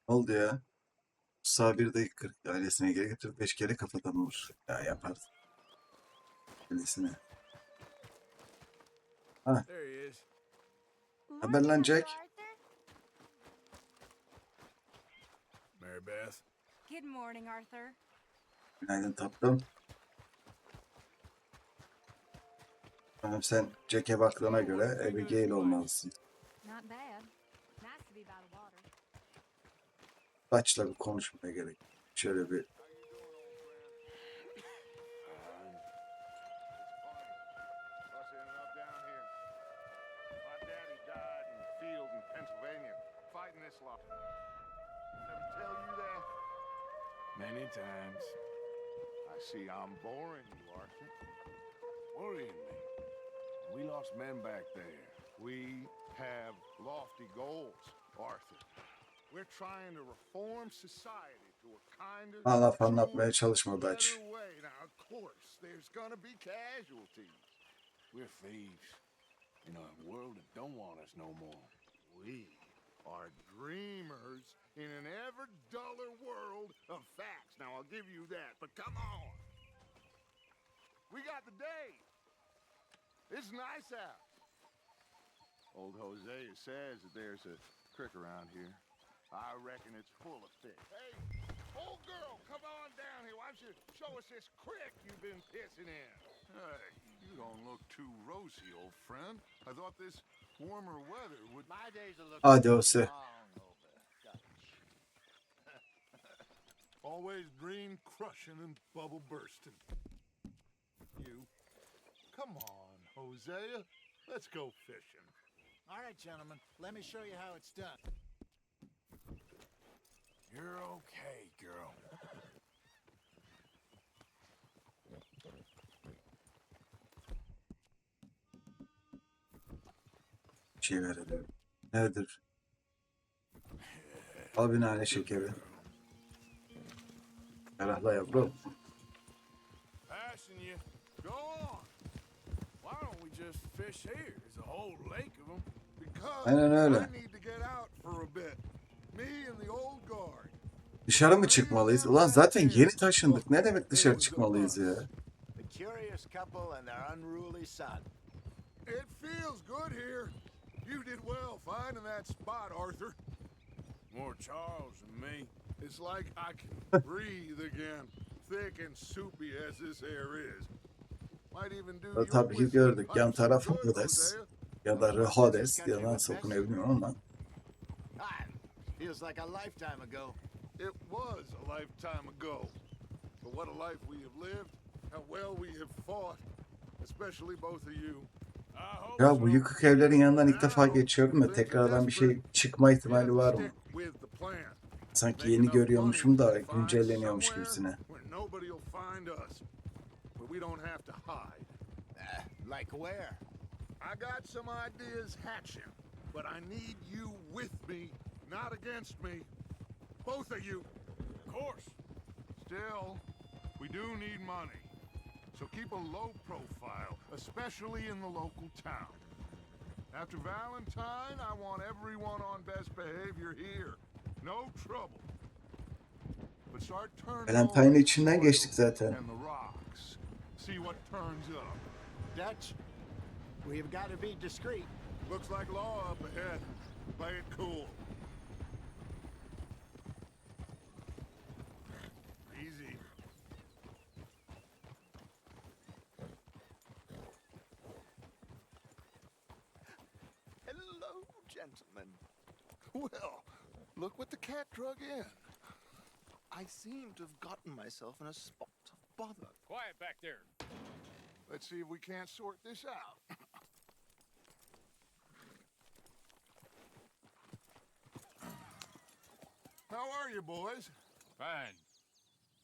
Ne oldu ya? Sağ 1 dakika 40 ailesine geri götürüp 5 kere kafadan vur. Ya yaparsın ailesine. Ha, There he is. haber Morning, lan Uncle Jack. Arthur. Mary Beth. Good morning, Arthur. Günaydın tatlım. Tamam, sen Jack'e baktığına göre Abigail olmalısın. Not bad. Nice to be by the water. Saçla bir konuşmaya gerek. Şöyle bir Many times. I see I'm boring you, Arthur. Worrying me. We lost men back there. We have lofty goals, Arthur. We're trying to reform society to a kinder, laf anlatmaya çalışma better Dutch. way. Now, of course, there's gonna be casualties. We're thieves in a world that don't want us no more. We are dreamers in an ever duller world of facts. Now, I'll give you that, but come on. We got the day. It's nice out. Old Hosea says that there's a creek around here. I reckon it's full of fish. Hey, old girl, come on down here. Why don't you show us this creek you've been pissing in? Hey, you don't look too rosy, old friend. I thought this warmer weather would... My days are looking Hadi Ose. long over, Dutch. Always green crushing and bubble bursting. You. Come on, Hosea. Let's go fishing. All right, gentlemen, let me show you how it's done. You're okay, girl. Bir şey verelim. Nedir? Al bir nane şekeri. Ferahla yavrum. Passing you. Go on. Why don't we just fish here? There's a whole lake of them. Because Aynen öyle. I need to get out for a bit. Me and the old guard. Dışarı mı çıkmalıyız? Ulan zaten yeni taşındık. Ne demek dışarı çıkmalıyız ya? The curious couple and their unruly son. It feels good here. You did well finding that spot, Arthur. More Charles than me. It's like I can breathe again, thick and soupy as this air is. Might even do you Tabii ki with gördük. some Yan punch taraf good, Hades Hosea. ya da Rhodes ya da nasıl okunuyor ama Ah, feels like a lifetime ago. It was a lifetime ago. But what a life we have lived, how well we have fought, especially both of you. I hope ya bu so. yıkık evlerin yanından ilk defa geçiyorum ve tekrardan bir şey çıkma ihtimali var mı? With the plan. Sanki yeni görüyormuşum da güncelleniyormuş gibisine. Where nobody will find us. But we don't have to hide. Like where? I got some ideas hatching, but I need you with me, not against me. Both of you. Of course. Still, we do need money. So keep a low profile, especially in the local town. After Valentine, I want everyone on best behavior here. No trouble. But start turning Valentine'ın over içinden soil geçtik zaten. and the rocks. See what turns up. Dutch, we've got to be discreet. Looks like law up ahead. Play it cool. Easy. Hello, gentlemen. Well, look what the cat drug in. I seem to have gotten myself in a spot of bother. Quiet back there. Let's see if we can't sort this out. How are you, boys? Fine.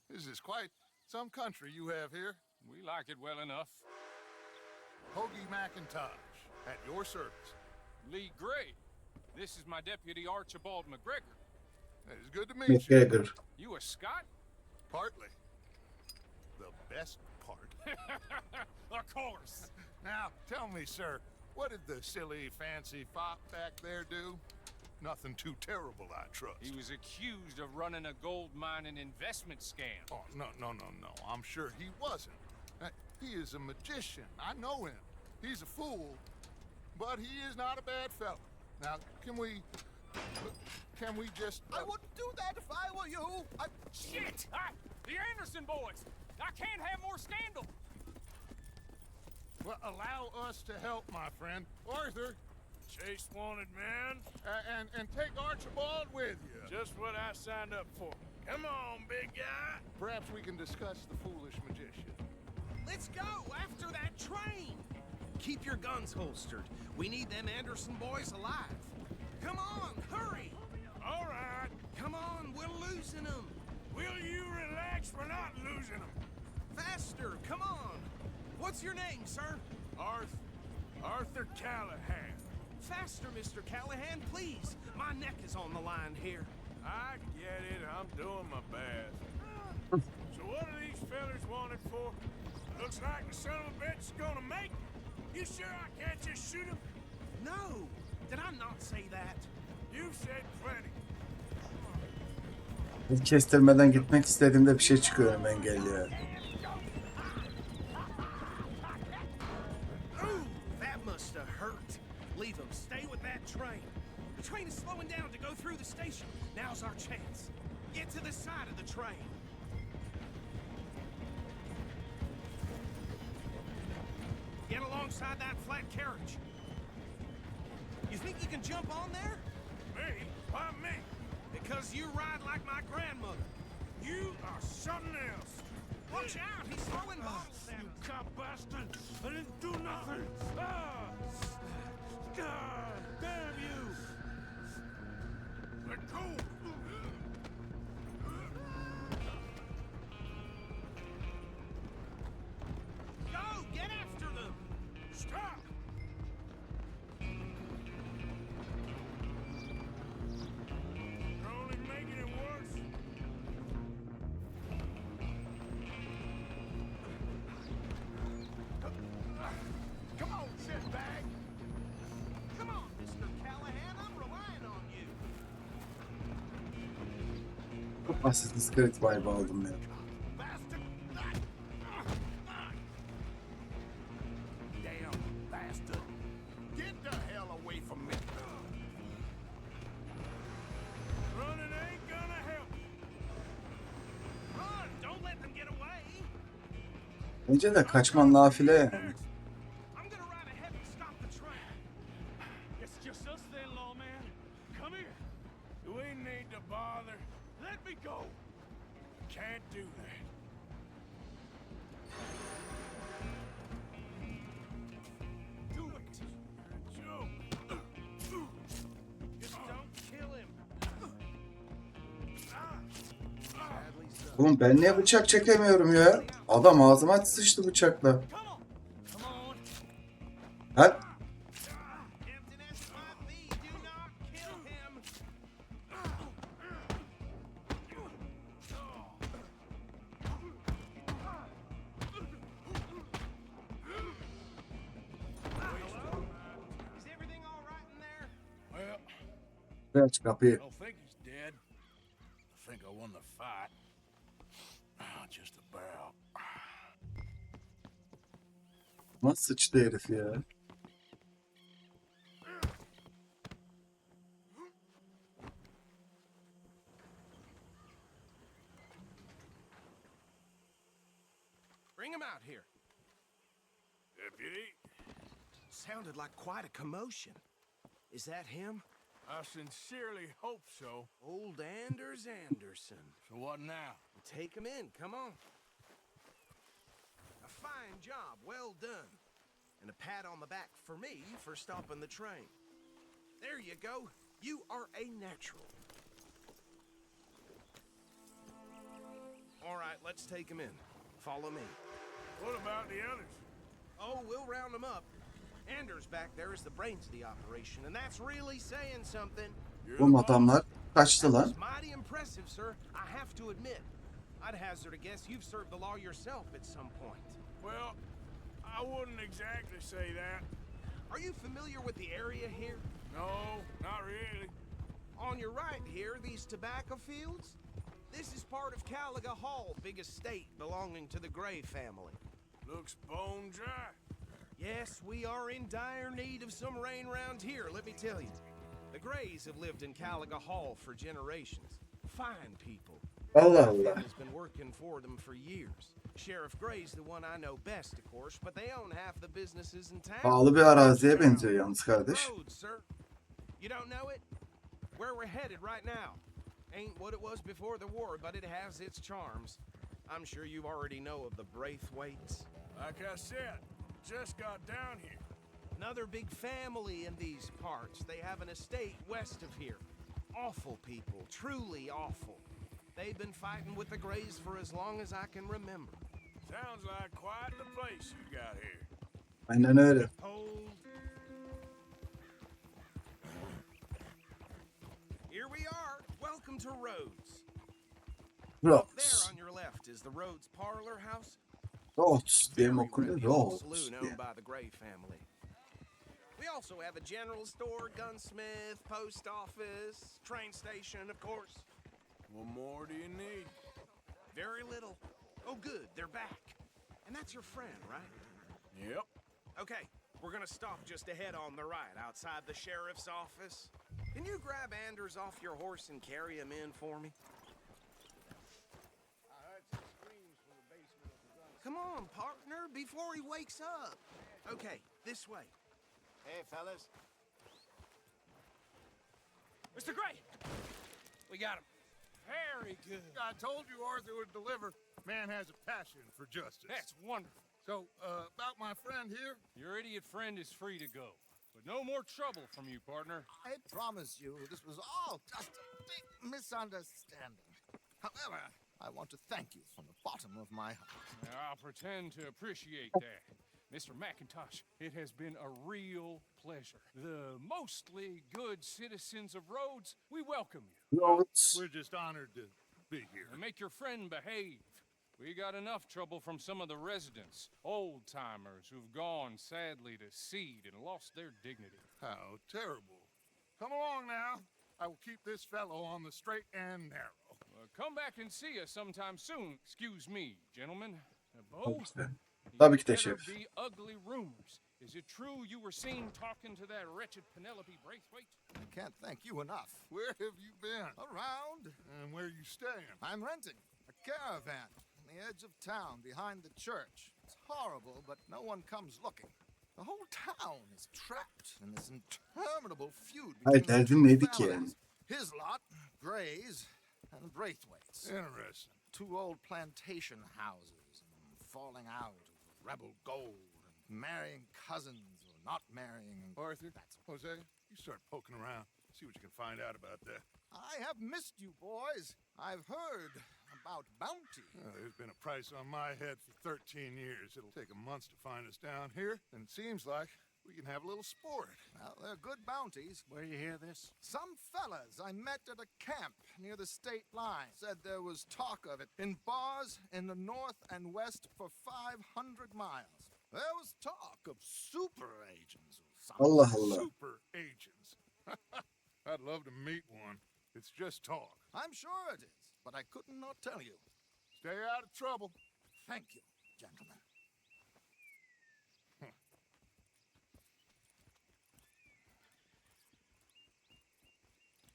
This is quite some country you have here. We like it well enough. Hoagie McIntosh, at your service. Lee Gray. This is my deputy Archibald McGregor. It's good to meet you. McGregor. You a Scot? Partly. The best part. Of course. Now, tell me, sir, what did the silly, fancy fop back there do? Nothing too terrible, I trust. He was accused of running a gold mining investment scam. Oh, no. I'm sure he wasn't. He is a magician. I know him. He's a fool, but he is not a bad fellow. Now, can we just... I wouldn't do that if I were you. Shit! The Anderson boys! I can't have more scandal! Well, allow us to help, my friend. Arthur, Chase wanted man. and take Archibald with you. Just what I signed up for. Come on, big guy. Perhaps we can discuss the foolish magician. Let's go after that train. Keep your guns holstered. We need them Anderson boys alive. Come on, hurry. All right. Come on, we're losing them. Will you relax? We're not losing them. Faster, come on. What's your name, sir? Arthur Callahan. Faster, Mr. Callahan, please. My neck is on the line here. I get it. I'm doing my best. So what are these fellas wanted for? Looks like the son of a bitch is gonna make it. You sure I can't just shoot him? No, did I not say that? You've said plenty. Kestirmeden gitmek istediğimde bir şey çıkıyor hemen gel ya. Ooh, that must have hurt. Leave them. Stay with that train. The train is slowing down to go through the station. Now's our chance. Get to the side of the train. Get alongside that flat carriage. You think you can jump on there? Me? Why me? Because you ride like my grandmother. You are something else. Watch out, he's throwing bottles at You us. cop bastard! I didn't do nothing! God damn you! Let go! Go, get after them! Stop! You're only making it worse. Come on, shitbag. Come on, Mr. Callahan, I'm relying on you. Çok Assassin's Creed vibe aldım ya. Bastard. Damn bastard. Get the hell away from me. Running ain't gonna help. Run, don't let them get away. Bence de kaçman nafile yani. I'm gonna ride ahead and stop the train. It's just us then, lawman. Come here. We need to bother. Let me go. Can't do that. Do it. Joe. Just don't kill him. Sadly so. Oğlum ben niye bıçak çekemiyorum ya? Adam ağzıma sıçtı bıçakla. Come on. Come on. Ha? Tempting as it might be, do not kill him. Hello? Is everything all right in there? Well, Aç kapıyı. I don't think he's dead. I think I won the fight. Just about. Nasıl sıçtı herif ya? Bring him out here. Deputy, Sounded like quite a commotion. Is that him? I sincerely hope so. Old Anders Anderson. So what now? Take him in, come on. A fine job, well done. And a pat on the back for me for stopping the train. There you go. You are a natural. All right, let's take him in. Follow me. What about the others? Oh, we'll round them up. Anders back there is the brains of the operation, and that's really saying something. You're Oğlum the boss. adamlar kaçtı lan. It's mighty impressive, sir. I have to admit. I'd hazard a guess you've served the law yourself at some point. Well, I wouldn't exactly say that. Are you familiar with the area here? No, not really. On your right here, these tobacco fields. This is part of Caliga Hall, big estate belonging to the Gray family. Looks bone dry. Yes, we are in dire need of some rain round here, let me tell you. The Grays have lived in Caliga Hall for generations. Fine people. Allah My Allah. family's been working for them for years. Sheriff Gray's the one I know best, of course, but they own half the businesses in town. Pahalı bir araziye benziyor yalnız kardeş. Roads, sir. You don't know it? Where we're headed right now. Ain't what it was before the war, but it has its charms. I'm sure you already know of the Braithwaites. Like I said, just got down here. Another big family in these parts. They have an estate west of here. Awful people, truly awful. They've been fighting with the Grays for as long as I can remember. Sounds like quite the place you got here. Aynen öyle. Hold. Here we are. Welcome to Rhodes. Up there Rhodes. on your left is the Rhodes Parlor House. Rhodes diye mi Very okunuyor? reputable Rhodes saloon diye. owned by the Gray family. We also have a general store, gunsmith, post office, train station, of course. What more do you need? Very little. Oh, good, they're back. And that's your friend, right? Yep. Okay, we're gonna stop just ahead on the right, outside the sheriff's office. Can you grab Anders off your horse and carry him in for me? Come on, partner, before he wakes up. Okay, this way. Hey, fellas. Mr. Gray! We got him. Very good. I told you Arthur would deliver. Man has a passion for justice. That's wonderful. So, about my friend here, Your idiot friend is free to go. But no more trouble from you, partner. I promise you this was all just a big misunderstanding. However, I want to thank you from the bottom of my heart. Now, I'll pretend to appreciate that. Mr. McIntosh, it has been a real pleasure. The mostly good citizens of Rhodes, we welcome you. Rhodes. we're just honored to be here. And make your friend behave. We got enough trouble from some of the residents, old-timers who've gone sadly to seed and lost their dignity. How terrible. Come along now. I will keep this fellow on the straight and narrow. Come back and see us sometime soon. Excuse me, gentlemen. Bo, Tabii ki de. Tabii ki de better şef. be ugly rumors. Is it true you were seen talking to that wretched Penelope Braithwaite? I can't thank you enough. Where have you been? Around, And where you staying? I'm renting a caravan on the edge of town behind the church. It's horrible, but no one comes looking. The whole town is trapped in this interminable feud Hayır, between the derdin two neydi ki yani? families. His lot, Grays, and Braithwaites. Interesting. Two old plantation houses and falling out of rebel gold and marrying cousins or not marrying. Arthur, Jose, you start poking around. See what you can find out about that. I have missed you, boys. I've heard about bounty. There's been a price on my head for 13 years. It'll take a month to find us down here, and it seems like we can have a little sport. Well, they're good bounties. Where you hear this? Some fellas I met at a camp near the state line said there was talk of it in bars in the north and west for 500 miles. There was talk of super agents or something. Allah Allah. Super agents. I'd love to meet one. It's just talk. I'm sure it is, but I could not tell you. Stay out of trouble. Thank you, gentlemen.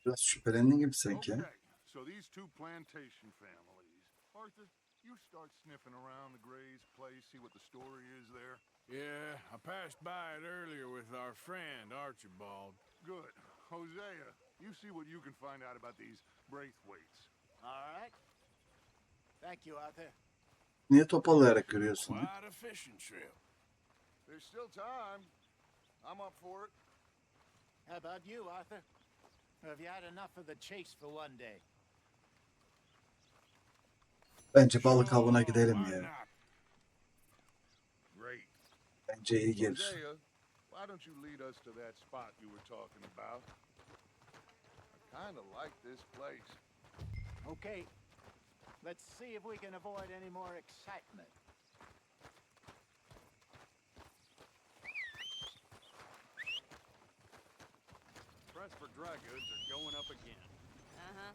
Biraz şüphelendin gibi sanki. Okay, so these two plantation families. Arthur, you start sniffing around the Gray's place, see what the story is there. Yeah, I passed by it earlier with our friend Archibald. Good. Hosea, you see what you can find out about these Braithwaites. All right. Thank you, Arthur. Niye topallayarak görüyorsun? Quite a fishing trip. There's still time. I'm up for it. How about you, Arthur? Or have you had enough of the chase for one day? Bence balık avına gidelim Why ya. not? Great. Bence iyi gelir. Hosea, why don't you lead us to that spot you were talking about? I kind of like this place. Okay. Let's see if we can avoid any more excitement. price for dry goods are going up again. Uh-huh.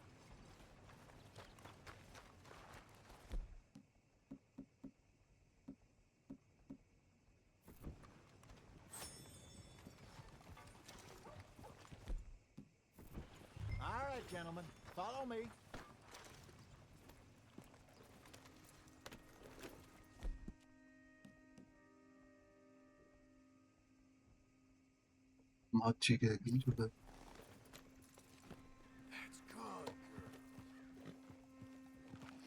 All right, gentlemen, follow me. Mat çekerek gelince de. That's good,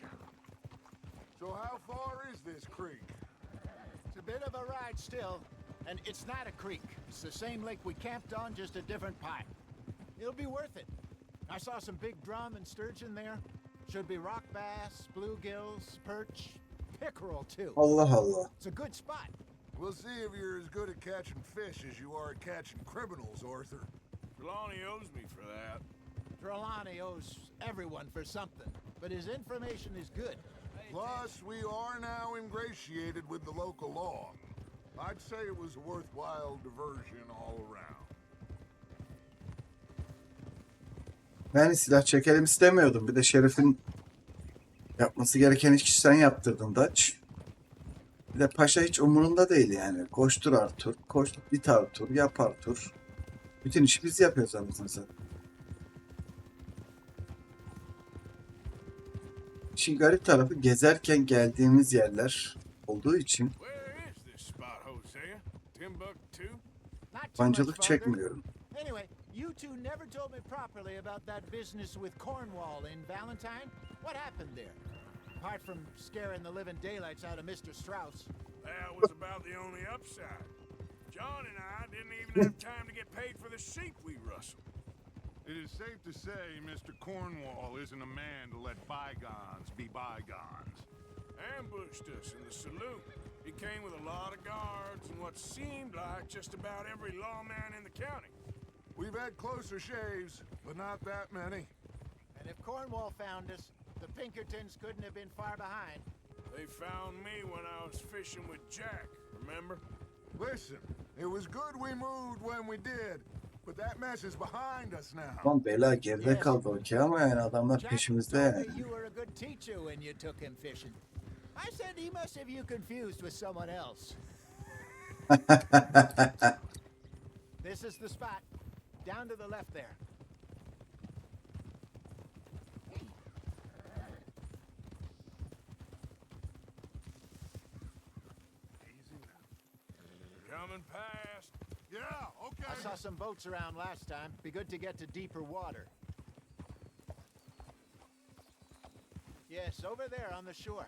girl. So how far is this creek? It's a bit of a ride still, and it's not a creek. It's the same lake we camped on, just a different pipe. It'll be worth it. I saw some big drum and sturgeon there. Should be rock bass, bluegills, perch, pickerel too. Allah Allah. It's a good spot. We'll see if you're as good at catching fish as you are at catching criminals, Arthur. Trelawney owes me for that. Trelawney owes everyone for something, but his information is good. Plus, we are now ingratiated with the local law. I'd say it was a worthwhile diversion all around. Ben silah çekelim istemiyordum. Bir de Şerif'in yapması gereken işi sen yaptırdın Dutch. Bir de Paşa hiç umurunda değil yani. Koştur Arthur, koştur bit Arthur, yap Arthur. Bütün işi biz yapıyoruz anasını satayım. İşin garip tarafı gezerken geldiğimiz yerler olduğu için Where is this spot, Hosea? Timbuktu? Not too much bancılık farther. çekmiyorum. Anyway, you two never told me properly about that business with Cornwall in Valentine. What happened there? Apart from scaring the living daylights out of Mr. Strauss. That was about the only upside. John and I didn't even have time to get paid for the sheep we rustled. It is safe to say Mr. Cornwall isn't a man to let bygones be bygones. Ambushed us in the saloon. He came with a lot of guards and what seemed like just about every lawman in the county. We've had closer shaves, but not that many. And if Cornwall found us, the Pinkertons couldn't have been far behind. They found me when I was fishing with Jack, remember? Listen, it was good we moved when we did, but that mess is behind us now. Lan bela geride kaldı okey ama yani adamlar Jack peşimizde told yani. me you were a good teacher when you took him fishing. I said he must have you confused with someone else. This is the spot. Down to the left there. Coming past. Yeah, okay. I saw some boats around last time. Be good to get to deeper water. Yes, over there on the shore.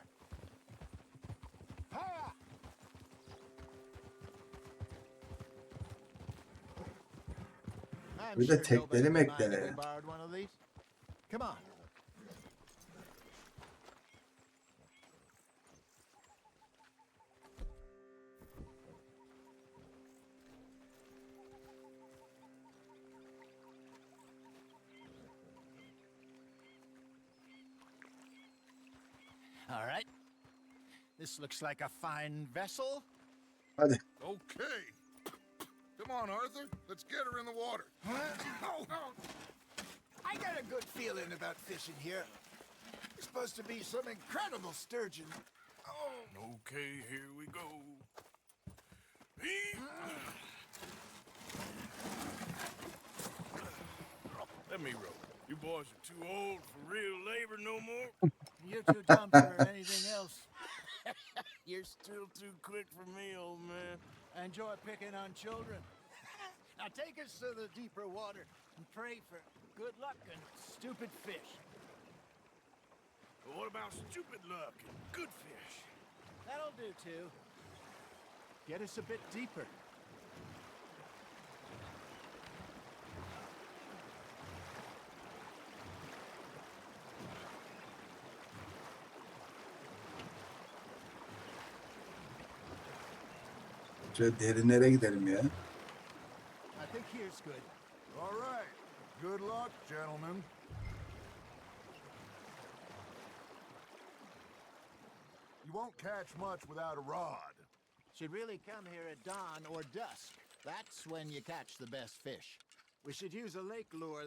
Ha! I'm Bir de sure tekleri nobody would mind if mekleri. we borrowed one of these. Come on. All right. This looks like a fine vessel. Hadi. Okay. Come on, Arthur. Let's get her in the water. I got a good feeling about fishing here. There's supposed to be some incredible sturgeon. Okay, here we go. Let me row. You boys are too old for real labor no more. You're too dumb for anything else. You're still too quick for me, old man. I enjoy picking on children. Now take us to the deeper water and pray for good luck and stupid fish. But what about stupid luck and good fish? That'll do too. Get us a bit deeper. Şöyle derinlere gidelim ya. I think here's good. All right. Good luck, gentlemen. You won't catch much without a rod. Should really come here at dawn or dusk. That's when you catch the best fish. We should use a lake lure.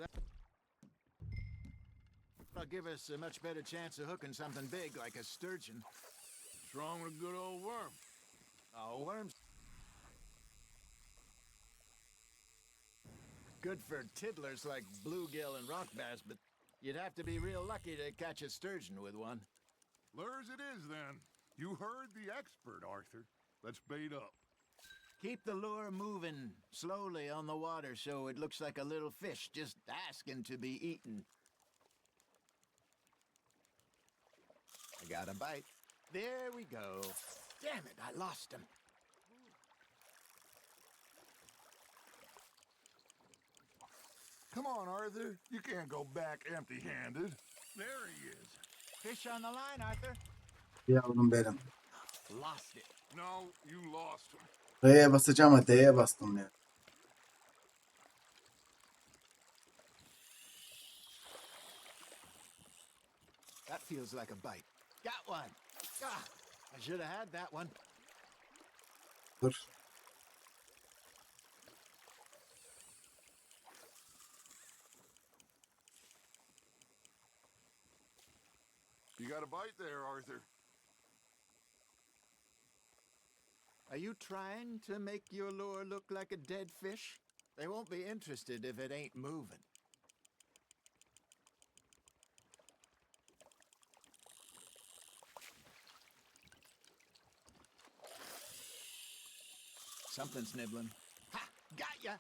That'll give us a much better chance of hooking something big like a sturgeon. What's wrong with a good old worm? Oh, worms. Good for tiddlers like bluegill and rock bass, but you'd have to be real lucky to catch a sturgeon with one. Lures it is, then. You heard the expert, Arthur. Let's bait up. Keep the lure moving slowly on the water so it looks like a little fish just asking to be eaten. I got a bite. There we go. Damn it, I lost him. Come on, Arthur. You can't go back empty-handed. There he is. Fish on the line, Arthur. Yavrum benim. Lost it. No, you lost him. R'ye basacağım ama D'ye bastım ya. That feels like a bite. Got one. Ah, I should have had that one. Dur. You got a bite there, Arthur. Are you trying to make your lure look like a dead fish? They won't be interested if it ain't moving. Something's nibbling. Ha! Got ya!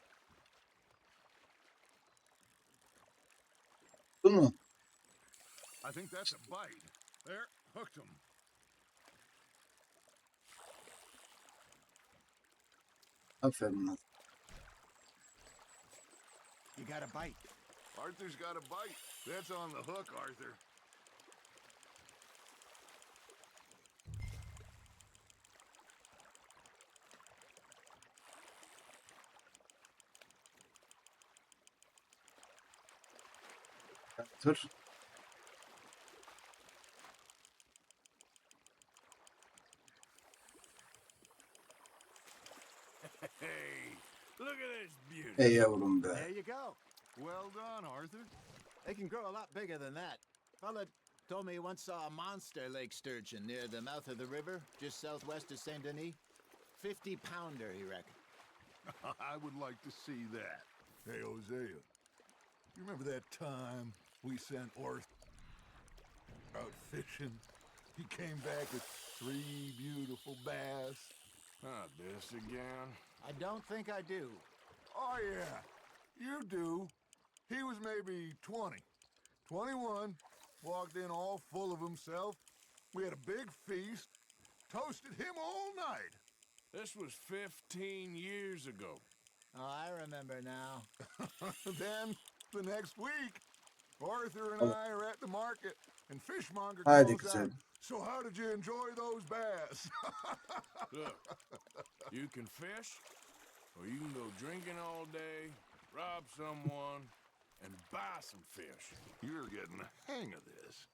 Bu mu? I think that's a bite. There, hooked him. Aferin lan. You got a bite. Arthur's got a bite. That's on the hook, Arthur. Dur. Hey, look at this beauty. Ey yavrum be. There you go. Well done, Arthur. They can grow a lot bigger than that. Fella told me he once saw a monster lake sturgeon near the mouth of the river, just southwest of Saint Denis. 50-pounder, he reckoned. I would like to see that. Hey, Hosea. You remember that time we sent Arthur out fishing? He came back with 3 beautiful bass. Not this again. I don't think I do. Oh, yeah. You do. He was maybe 20. 21. Walked in all full of himself. We had a big feast. Toasted him all night. This was 15 years ago. Oh, I remember now. Then, the next week, Arthur and I are at the market, and Fishmonger Haydi calls güzel. out, "So how did you enjoy those bass?" Look, you can fish, or you can go drinking all day, rob someone, and buy some fish. You're getting the hang of this.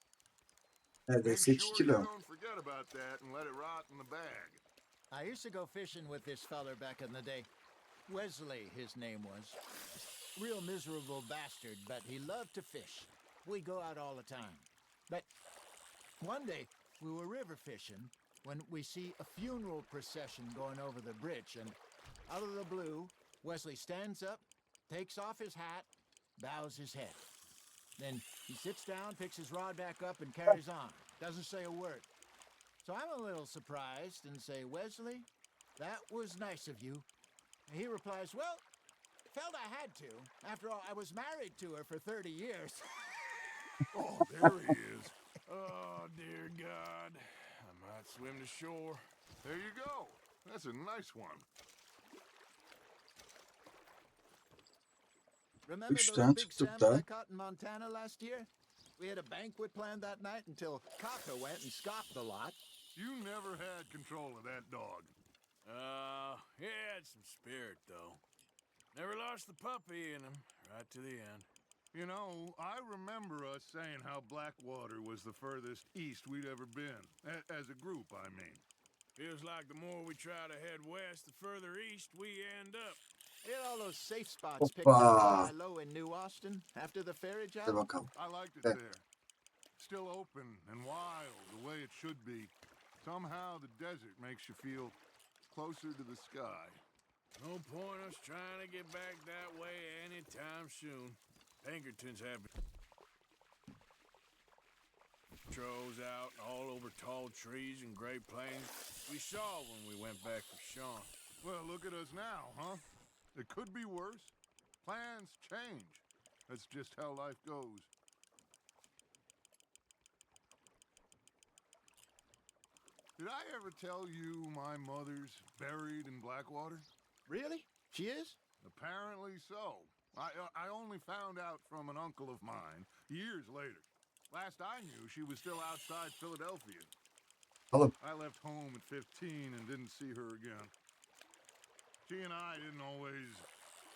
Neredeyse Make 2 sure you kilo. don't forget about that and let it rot in the bag. I used to go fishing with this feller back in the day. Wesley, his name was. Real miserable bastard, but he loved to fish. We go out all the time. But one day, we were river fishing when we see a funeral procession going over the bridge, and out of the blue, Wesley stands up, takes off his hat, bows his head. Then he sits down, picks his rod back up, and carries on. Doesn't say a word. So I'm a little surprised and say, "Wesley, that was nice of you." And he replies, "Well, felt I had to. After all, I was married to her for 30 years. Oh, there he is. Oh, dear God. I might swim to shore. There you go. That's a nice one. Remember Üç those tane big tuttuk salmon da. I caught in Montana last year? We had a banquet planned that night until Kaka went and scoffed a lot. You never had control of that dog. He had some spirit, though. Never lost the puppy in him, right to the end. You know, I remember us saying how Blackwater was the furthest east we'd ever been. As a group, I mean. Feels like the more we try to head west, the further east we end up. Hit all those safe spots picked Hoppa. up by low in New Austin after the ferry Hadi job. bakalım. I liked it Yeah. there. Still open and wild the way it should be. Somehow the desert makes you feel closer to the sky. No point us trying to get back that way anytime soon. Pinkertons have patrols out all over tall trees and Great Plains. We saw when we went back with Sean. Well, look at us now, huh? It could be worse. Plans change. That's just how life goes. Did I ever tell you my mother's buried in Blackwater? Really? She is? Apparently so. I only found out from an uncle of mine years later. Last I knew, she was still outside Philadelphia. Oğlum. I left home at 15 and didn't see her again. She and I didn't always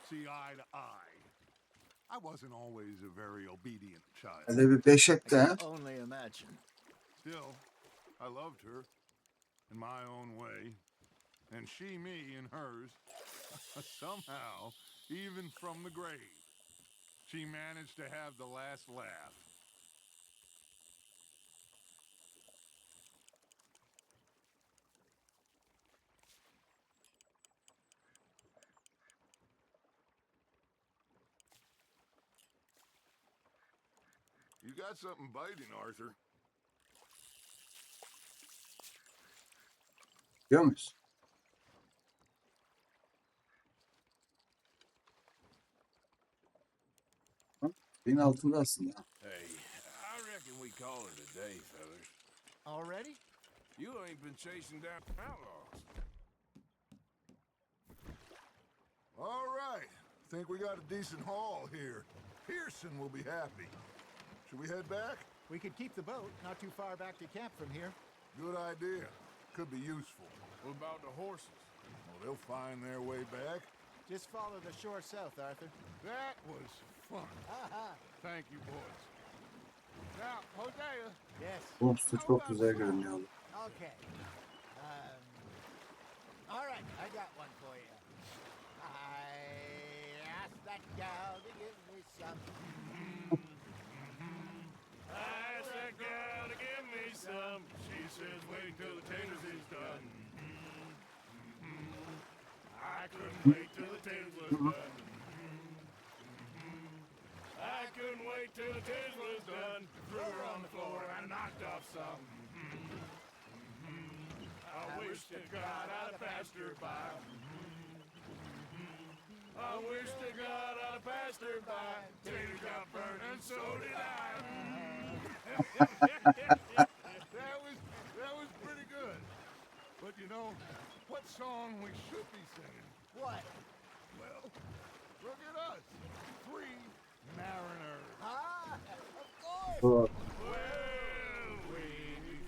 see eye to eye. I wasn't always a very obedient child. Hele bir 5 etti ha. Only imagine. Still, I loved her in my own way, and she me in hers. Somehow, even from the grave, she managed to have the last laugh. You got something biting, Arthur. Biliyor muyuz? Ha? Benim altında aslında. Hey, I reckon we call it a day, fellas. Already? You ain't been chasing down outlaws. All right. Think we got a decent haul here. Pearson will be happy. Should we head back? We could keep the boat not too far back to camp from here. Good idea. Could be useful. What about the horses? Well, they'll find their way back. Just follow the shore south, Arthur. That was fun. Thank you, boys. Now, Hosea. Yes. Oğlum su çok güzel görünüyor. Okay. All right, I got one for you. I asked that gal to give me some. I asked that gal to give me some. She says wait till the taters is done. I couldn't wait till the taters was done. I couldn't wait till the taters was done. Threw her on the floor and knocked off some. I wish to God I'd have passed her by. I wish to God I'd have passed her by. Tater got burned and so did I. That was pretty good. But you know, what song we should be singing? What? Well, look at us. 3 mariners. Ah, of course. Bu Well, we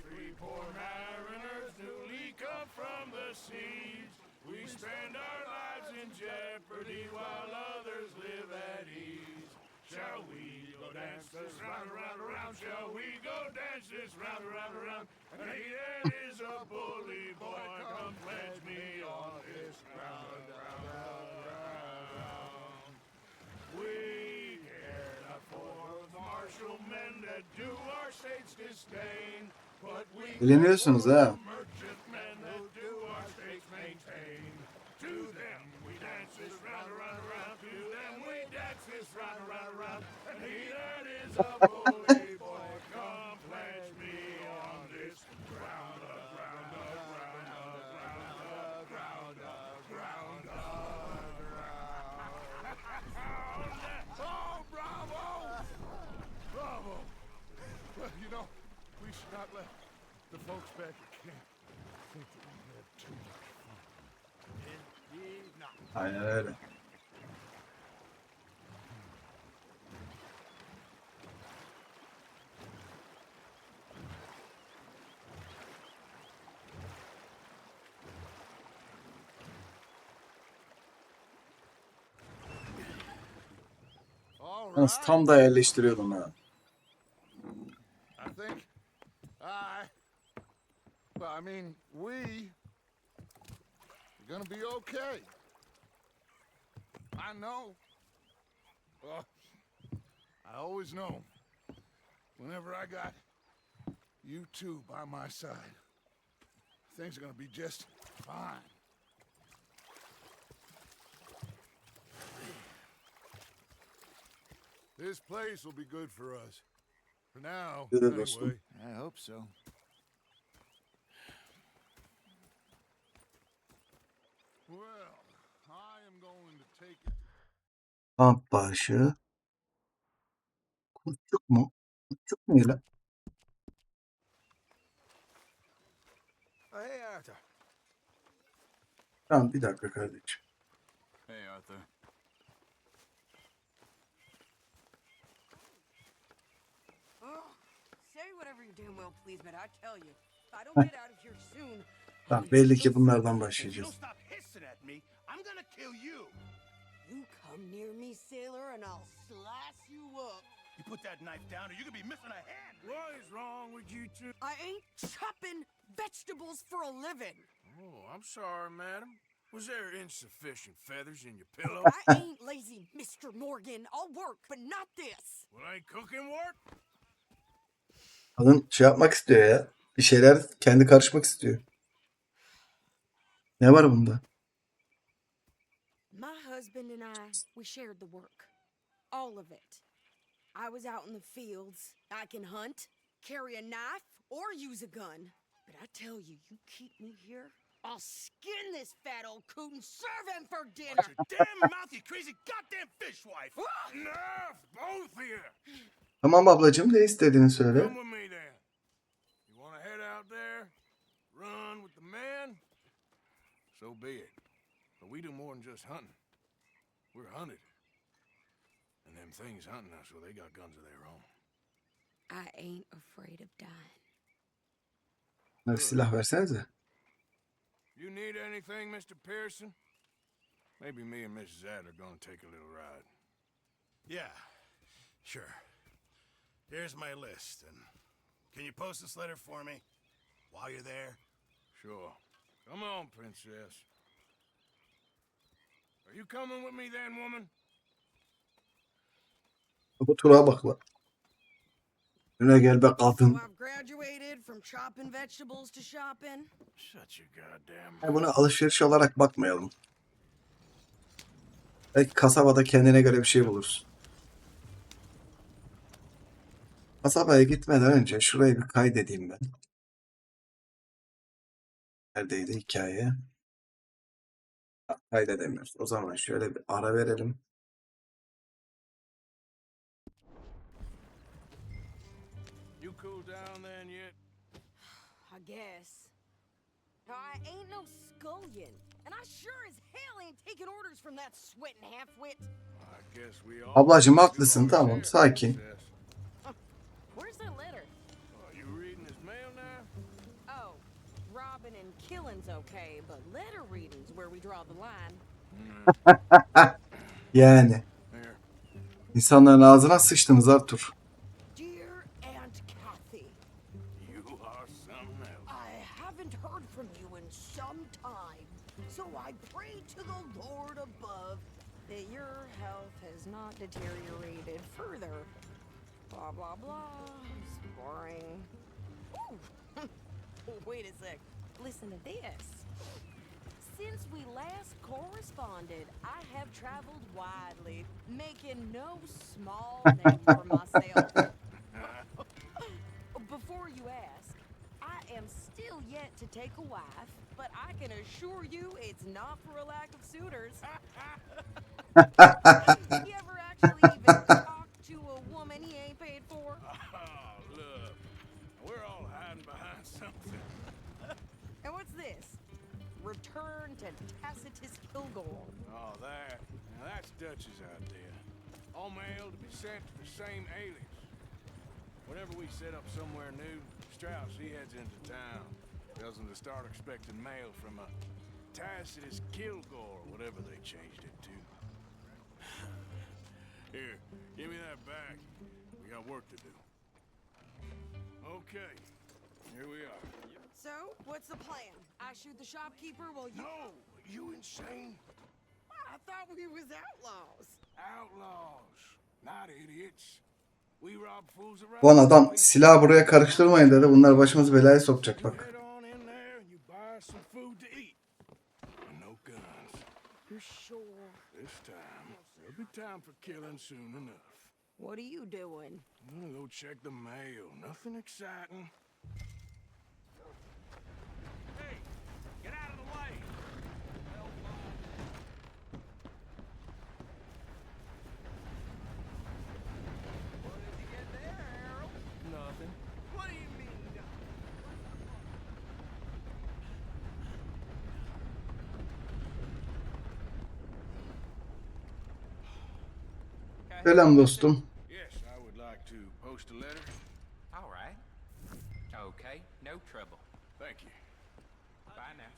three poor mariners newly come from the seas. We spend our lives in jeopardy while others live at ease. Shall we go dance this round, around, around? Shall we go dance this round, around, around? And he that is a bully boy, come pledge me on this ground, round, round. We care not for the martial men that do our state's disdain, but we Bileniyorsunuz ha. merchantmen that do our states maintain. To them we dance this round, around, around. To them we dance this round, around, around. And he that is a bully boy, come pledge me on this ground, ground, ground, ground, ground, ground, ground. Oh, bravo! Bravo! Well, you know, we should not let the folks back at camp think that we had too much fun. Indeed not. Aynen öyle. All Yalnız right. tam da yerleştiriyordum ha. I think I mean, we are gonna be okay. I know. I always know. Whenever I got you two by my side, things are gonna be just fine. This place will be good for us. For now, Good olsun. anyway. I hope so. Well, I am going to take it. Kamp başı. Kurtçuk mu? Kurtçuk ne lan? Hey, Arthur. Tamam bir dakika kardeşim. Hey, Arthur. Oh, say whatever you damn well please, but I tell you, if I don't get out of here soon. Tamam belli ki bunlardan If you don't başlayacağız. stop hissing at me, I'm gonna kill you. You come near me, sailor, and I'll slice you up. You put that knife down or you could be missing a hand. What is wrong with you two? I ain't chopping vegetables for a living. Oh, I'm sorry, madam. Was there insufficient feathers in your pillow? I ain't lazy, Mr. Morgan. I'll work, but not this. Well, ain't cooking work? Kadın şey yapmak istiyor ya. Bir şeyler kendi karışmak istiyor. Ne var bunda? My husband and I, we shared the work. All of it. I was out in the fields. I can hunt, carry a knife, or use a gun. But I tell you, you keep me here, I'll skin this fat old coot and serve him for dinner. Watch your damn mouth, you crazy goddamn fishwife. Enough, both of you. Tamam ablacığım ne istediğini söyle. Come with me then. You want to head out there, run with the men? So be it. But we do more than just hunting. We're hunted. And them things hunting us, well, they got guns of their own. I ain't afraid of dying. Bir silah versenize. You need anything, Mr. Pearson? Maybe me and Mrs. Ad are gonna take a little ride. Yeah, sure. Here's my list, and can you post this letter for me while you're there? Sure. Come on, princess. Are you coming with me then, woman? Bu tura bak lan. Öne gel be So kadın. I've graduated from chopping vegetables to shopping. Shut your goddamn Yani buna alışveriş olarak bakmayalım. Belki kasabada kendine göre bir şey bulursun. Kasabaya gitmeden önce şurayı bir kaydedeyim ben. Neredeydi hikaye? Kaydedemiyoruz. O zaman şöyle bir ara verelim. You cool down then yet? I guess. I ain't no scullion, and I sure as hell ain't taking orders from that sweating half-wit. I guess we all Ablacığım do haklısın our tamam share, sakin. princess. Where's that letter? Oh, you reading his mail now? Oh, robbing and killing's okay, but letter reading's where we draw the line. Yani. Here. İnsanların ağzına sıçtınız Arthur. Dear Aunt Kathy, You are something else. I haven't heard from you in some time, so I pray to the Lord above that your health has not deteriorated further. Blah, blah, blah. It's boring. Ooh. Wait a sec. Listen to this. Since we last corresponded, I have traveled widely, making no small name for myself. Before you ask, I am still yet to take a wife, but I can assure you it's not for a lack of suitors. You ever actually even talk to a woman he ain't paid for? Oh, look. We're all hiding behind something. And what's this? Return to Tacitus Kilgore. Oh, that. Now that's Dutch's idea. All mail to be sent to the same alias. Whenever we set up somewhere new, Strauss, he heads into town. Tells them to start expecting mail from a Tacitus Kilgore, whatever they changed it to. Here, give me that back. We got work to do. Okay, here we are. So, what's the plan? I shoot the shopkeeper while you... No! You insane? I thought we was outlaws. Outlaws, not idiots. We rob fools around. Ulan adam silahı buraya karıştırmayın dedi. Bunlar başımızı belaya sokacak You bak. head on in there and you buy some food to eat. No guns. You're sure? This time, there'll be time for killing soon enough. What are you doing? I'm gonna go check the mail. Nothing exciting. Hey, get out of the way! What did you get there, Harold? Nothing. What do you mean? Selam dostum. Yes, I would like to post a letter. All right. Okay, no trouble. Thank you. Bye now.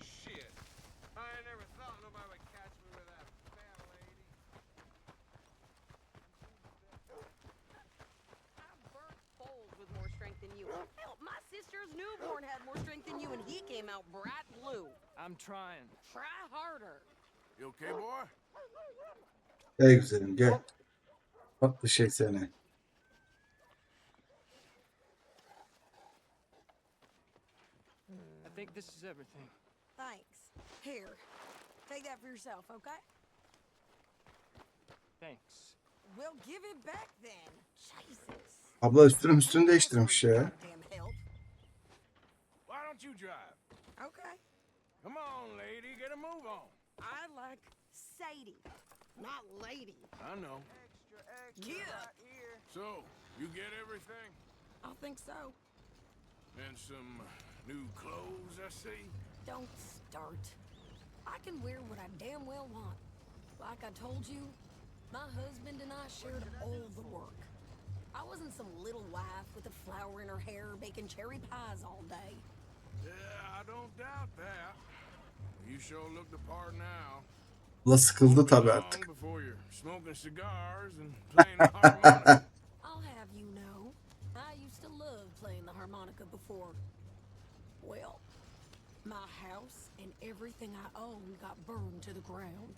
Shit. I ain't never thought nobody would catch me with that fat lady. I burnt bowls with more strength than you. Hell, my sister's newborn had more strength than you, and he came out bright blue. I'm trying. Try harder. You okay, boy? Ey güzelim gel. Bak bir şey seni. I think this is everything. Thanks. Here, take that for yourself, okay? Thanks. We'll give it back then. Jesus. Abla üstünü değiştirmiş ya. Goddamn help. Why don't you drive? Okay. Come on, lady, get a move on. I like Sadie, not lady. I know. Yeah. So, you get everything? I think so. And some new clothes, I see? Don't start. I can wear what I damn well want. Like I told you, my husband and I shared all the work. I wasn't some little wife with a flower in her hair baking cherry pies all day. Yeah, I don't doubt that. You sure look the part now. Abla sıkıldı tabii Long artık. before you're smoking cigars and playing the harmonica. I'll have you know, I used to love playing the harmonica before. Well, my house and everything I owned got burned to the ground.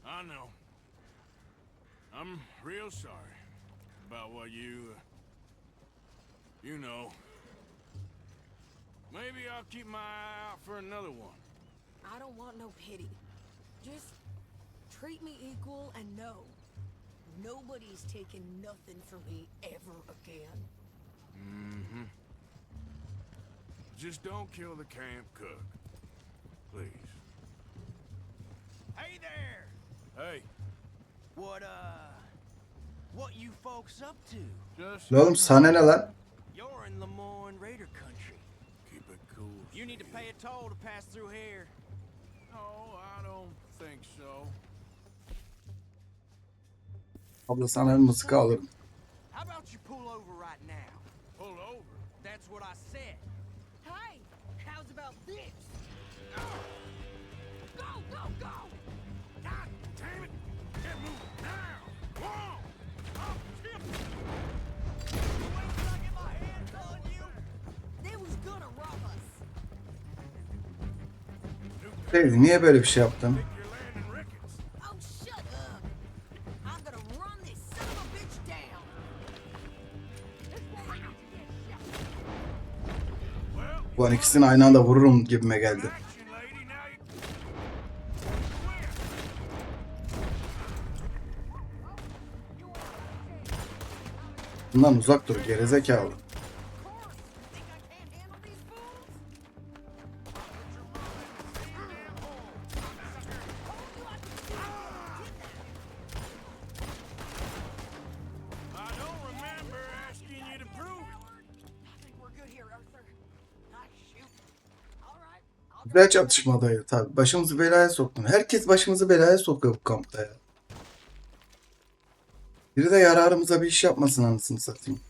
I know. I'm real sorry about what you know. Maybe I'll keep my eye out for another one. I don't want no pity. Just treat me equal and know nobody's taking nothing from me ever again. Mm-hmm. Just don't kill the camp cook. Please. Hey there! Hey, What you folks up to? just Ne oğlum sana ne lan? You're in Lemoyne Raider country. keep it cool. You need to pay a toll to pass through here. No, I don't think so. Abla sana bir mızıka alırım. How about you pull over right now? Pull over. That's what I said. Hey, how's about this? Go, go, go! God damn it! Get moving now! Come on! Up, skip! Wait till I get my hands on you! They was gonna rob us. Hey, niye böyle bir şey yaptın? Think you're landing Ricketts. Oh, shut up! I'm gonna run this son of a bitch down. Well, Ulan ikisini aynı anda vururum gibime geldi. action, lady. Now you... Bundan uzak dur gerizekalı. Think I can't handle these fools? I don't remember asking you to prove it. I think we're good here, Arthur. Nice shoot. All right. Güzel çatışmadaydı tabii. Başımızı belaya soktun. Herkes başımızı belaya sokuyor bu kampta ya. Biri de yararımıza bir iş yapmasın anasını satayım.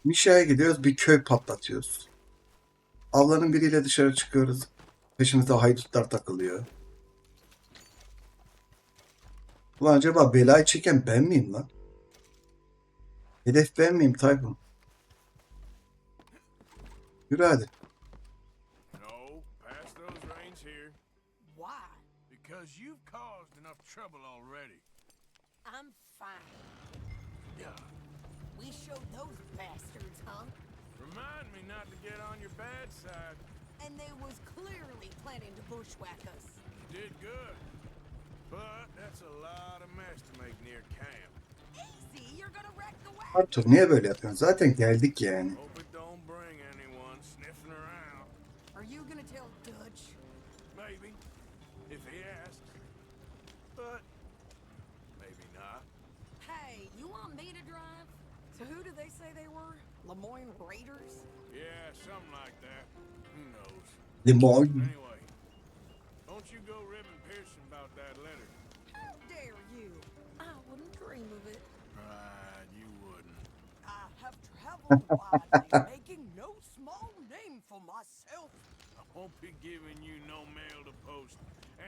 Mişa'ya gidiyoruz, bir köy patlatıyoruz. Avlanın biriyle dışarı çıkıyoruz. Peşimizde haydutlar takılıyor. Ulan acaba belayı çeken ben miyim lan? Hedef ben miyim Tayfun? Yürü hadi. No, pass those reins here. Why? Because you've caused enough trouble already. I'm fine. Yeah. We showed those bastards, huh? Remind me not to get on your bad side. And they was clearly planning to bushwhack us. You did good. But that's a lot of mess to make near camp. Easy, you're gonna wreck the wagon. Arthur niye böyle yapıyorsun? Zaten geldik yani. Hope it don't bring anyone sniffing around. Are you gonna tell Dutch? Maybe, if he asks. But maybe not. Hey, you want me to drive? So who did they say they were? Lemoyne Raiders? Yeah, something like that. Who knows? Limon. Anyway, don't you go ribbing Pearson about that letter. How dare you? I wouldn't dream of it. Right, you wouldn't. I have traveled widely, making no small name for myself. I won't be giving you no mail to post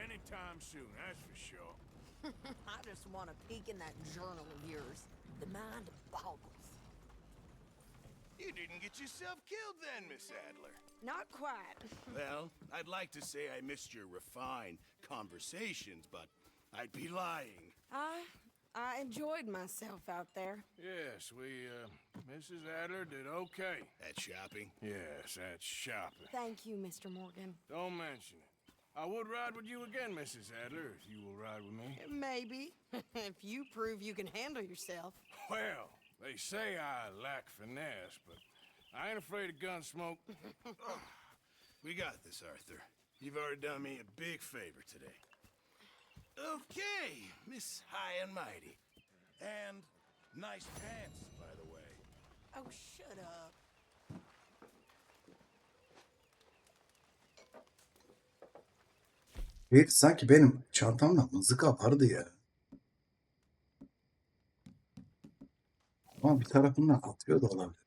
anytime soon, that's for sure. I just want to peek in that journal of yours. The mind boggles. You didn't get yourself killed then, Miss Adler. Not quite. Well, I'd like to say I missed your refined conversations, but I'd be lying. I enjoyed myself out there. Yes, Mrs. Adler did okay. At shopping? Yes, that's shopping. Thank you, Mr. Morgan. Don't mention it. I would ride with you again, Mrs. Adler, if you will ride with me. Maybe. If you prove you can handle yourself. Well, they say I lack finesse, but I ain't afraid of gun smoke. We got this, Arthur. You've already done me a big favor today. Okay, Miss High and Mighty. And nice pants, by the way. Oh, shut up. Herif sanki benim çantamla mızıka vardı ya. Ama bir tarafından atıyor da olabilir.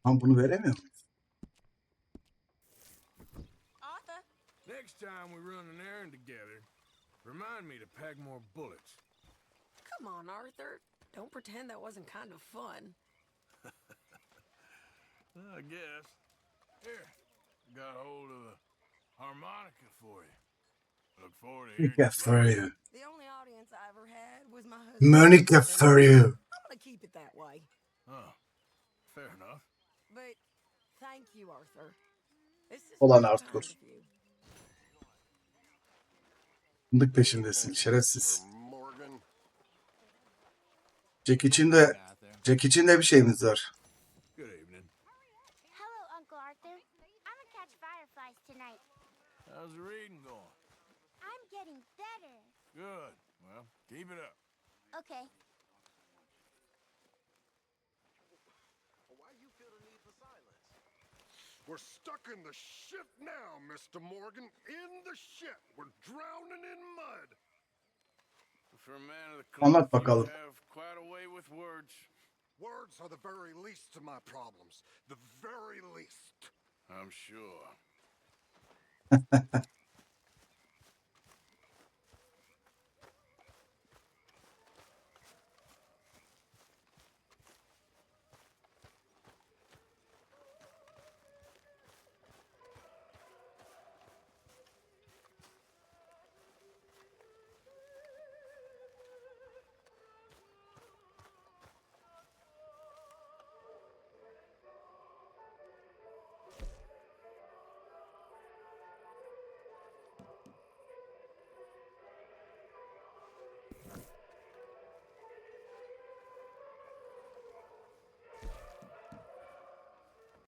Ama bunu veremiyor muyum? Arthur? Next time we run an errand together, remind me to pack more bullets. Come on, Arthur. Don't pretend that wasn't kind of fun. I guess. Here, got hold of a harmonica for you. Look forward to hearing Monica for you. The only audience I ever had was my husband. Monica for you. I'm gonna keep it that way. Oh, fair enough. But thank you, Arthur. This is Olan very Arthur. kind of you. Fındık peşindesin şerefsiz. Morgan. Jack için de bir şeyimiz var. Good evening. Hello, Uncle Arthur. I'm gonna catch fireflies tonight. How's the reading going? I'm getting better. Good. Well, keep it up. Okay. Why you feel the need for silence? We're stuck in the shit now, Mr. Morgan. In the shit. We're drowning in mud. For a man of the Anlat cloth, bakalım. you have quite a way with words. Words are the very least of my problems. The very least. I'm sure.